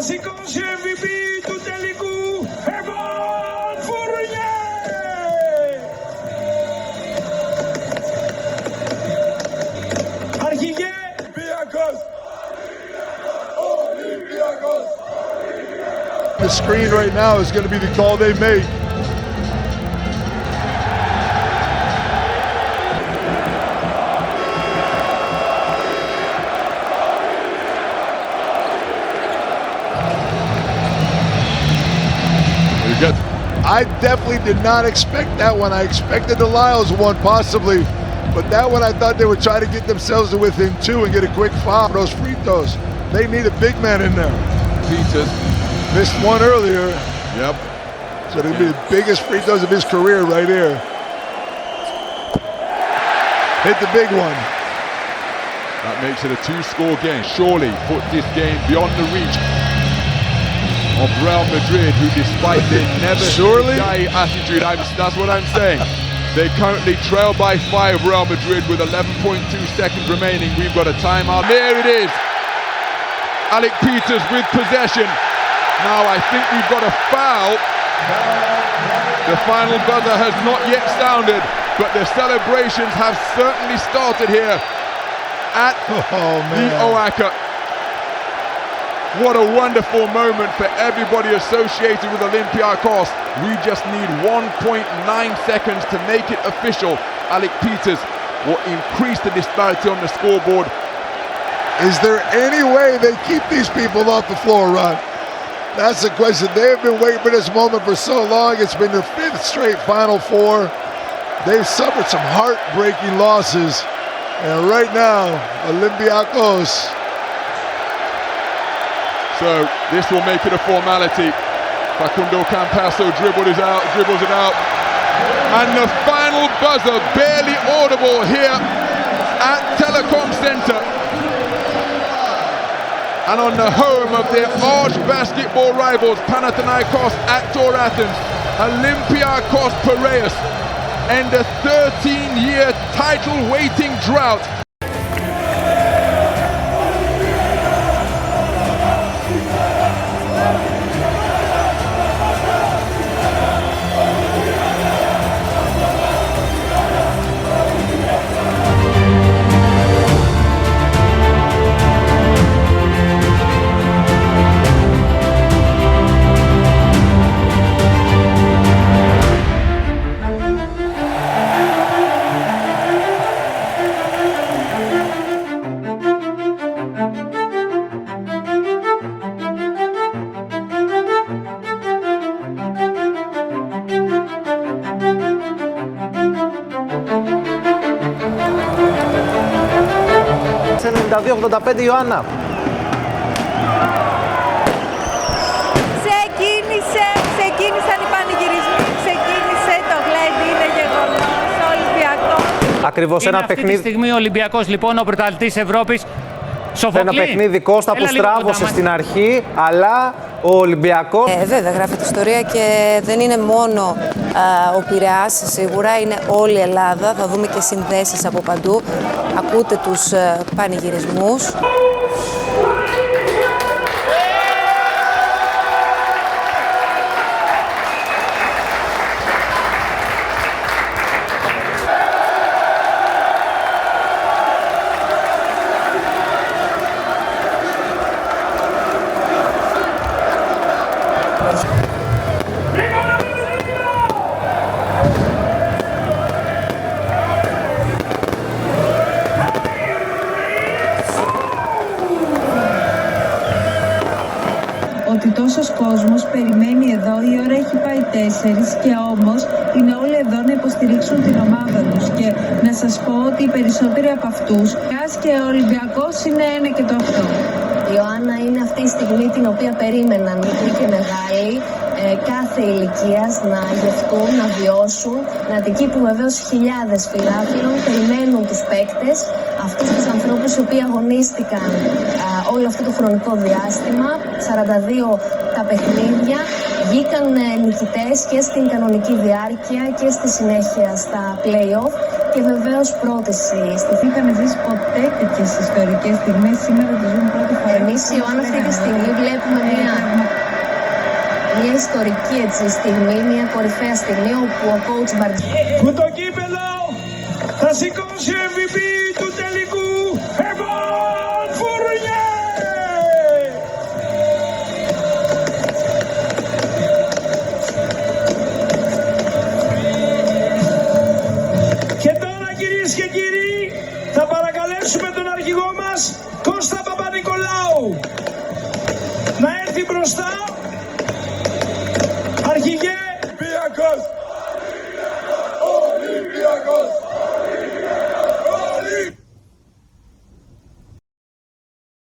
Βασικός MVP του τελικού, Εβάν Φουρνιέ. Αρχηγέ Ολυμπιακός. Ολυμπιακός. The screen right now is going to be the call they make. I definitely did not expect that one. I expected the Lyles one possibly, but that one I thought they would try to get themselves to within two and get a quick foul. Those free throws, they need a big man in there. Peters missed one earlier. Yep. So it'll be the biggest free throws of his career right here. Hit the big one. That makes it a two-score game. Surely put this game beyond the reach of Real Madrid, who despite their never-die attitude, that's what I'm saying. They currently trail by 5, Real Madrid, with 11.2 seconds remaining. We've got a timeout. There it is. Alec Peters with possession. Now I think we've got a foul. The final buzzer has not yet sounded, but the celebrations have certainly started here at the Oaca. What a wonderful moment for everybody associated with Olympiacos. We just need 1.9 seconds to make it official. Alec Peters will increase the disparity on the scoreboard. Is there any way they keep these people off the floor, Ron? That's the question. They've been waiting for this moment for so long. It's been their 5th straight Final Four. They've suffered some heartbreaking losses. And right now, Olympiacos. So this will make it a formality. Facundo Campasso dribbles it out. And the final buzzer, barely audible here at Telecom Center. And on the home of their arch basketball rivals, Panathinaikos at Tor Athens, Olympiacos Piraeus end a 13-year title-waiting drought. Σε 92-85 Ιωάννα. Ξεκίνησαν οι πανηγυρισμοί, ξεκίνησε το γλέντι, είναι γεγονός, ο Ολυμπιακός. Ακριβώς ένα παιχνίδι. Αυτή τη στιγμή ο Ολυμπιακός λοιπόν, ο πρωταθλητής Ευρώπης, Σοφοκλή. Ένα παιχνίδι Κώστα που στράβωσε στην αρχή, αλλά ο Ολυμπιακός... Βέβαια γράφεται ιστορία και δεν είναι μόνο ο Πειραιάς, σίγουρα είναι όλη η Ελλάδα. Θα δούμε και συνδέσεις από παντού. Ακούτε τους πανηγυρισμούς. Ότι τόσος κόσμος περιμένει εδώ, η ώρα έχει πάει 4 και όμως είναι όλοι εδώ να υποστηρίξουν την ομάδα τους. Και να σας πω ότι οι περισσότεροι από αυτούς, και ο Ολυμπιακός είναι ένα και το αυτό. Η Ιωάννα είναι αυτή η στιγμή την οποία περίμεναν μικροί και μεγάλοι, κάθε ηλικίας να γευτούν, να βιώσουν. Να εκεί που βεβαίως χιλιάδες φιλάθλων περιμένουν τους παίκτες, αυτούς τους ανθρώπους οι οποίοι αγωνίστηκαν όλο αυτό το χρονικό διάστημα, 42 τα παιχνίδια, βγήκαν νικητές και στην κανονική διάρκεια και στη συνέχεια στα play-off και βεβαίως πρόταση. Είχαμε ζήσει ποτέ τέτοιες ιστορικές στιγμές, σήμερα τις ζούμε πρώτη φορά. Εμείς η Ιωάννα αυτή τη στιγμή βλέπουμε μια πολύ ιστορική στιγμή, μια κορυφαία στιγμή όπου ο coach Μπαρτζόκα Που το κύπελο θα σηκώσει ο MVP του τελικού, Herman Fournier! Και τώρα, κυρίες και κύριοι, θα παρακαλέσουμε τον αρχηγό μας, Κώστα Παπα-Νικολάου, να έρθει μπροστά